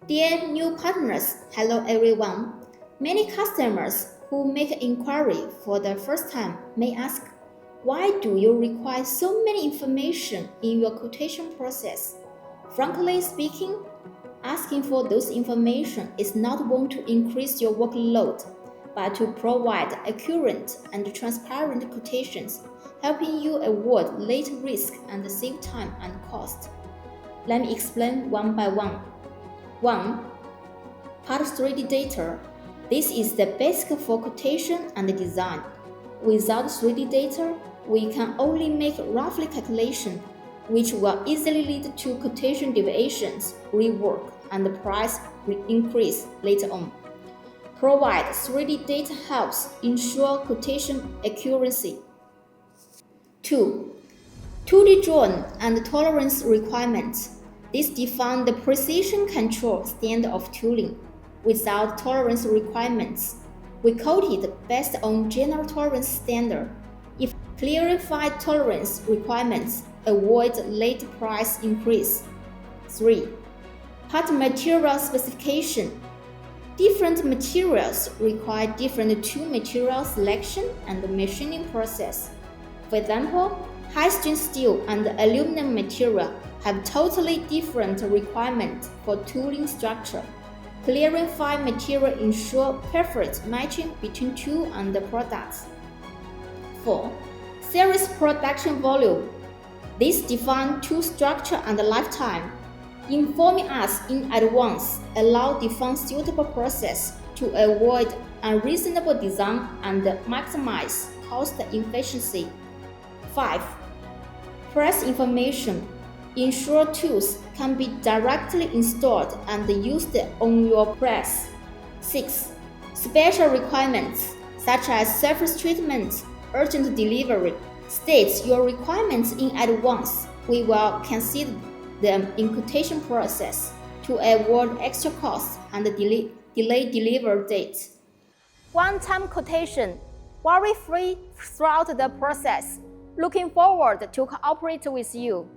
Dear new partners, hello everyone. Many customers who make an inquiry for the first time may ask, why do you require so many information in your quotation process? Frankly speaking, asking for those information is not one to increase your workload, but to provide accurate and transparent quotations, helping you avoid late risk and save time and cost. Let me explain one by one. 1. Part 3D data. This is the basic for quotation and design. Without 3D data, we can only make roughly calculation, which will easily lead to quotation deviations, rework, and price increase later on. Provide 3D data helps ensure quotation accuracy. 2. 2D drawing and tolerance requirements. This defines the precision control standard of tooling. Without tolerance requirements, we quoted based on general tolerance standard. If clarified tolerance requirements, avoid late price increase. 3. Part material specification. Different materials require different tool material selection and machining process. For example, high-strength steel and aluminum material have totally different requirements for tooling structure. Clarified material ensure perfect matching between tool and the products. 4. Series production volume. This defines tool structure and lifetime. Informing us in advance allows define suitable process to avoid unreasonable design and maximize cost efficiency. 5. Press information. Ensure tools can be directly installed and used on your press. 6. Special requirements such as surface treatment, urgent delivery. State your requirements in advance. We will consider them in quotation process to avoid extra costs and delay delivery dates. One-time quotation, worry-free throughout the process. Looking forward to cooperate with you.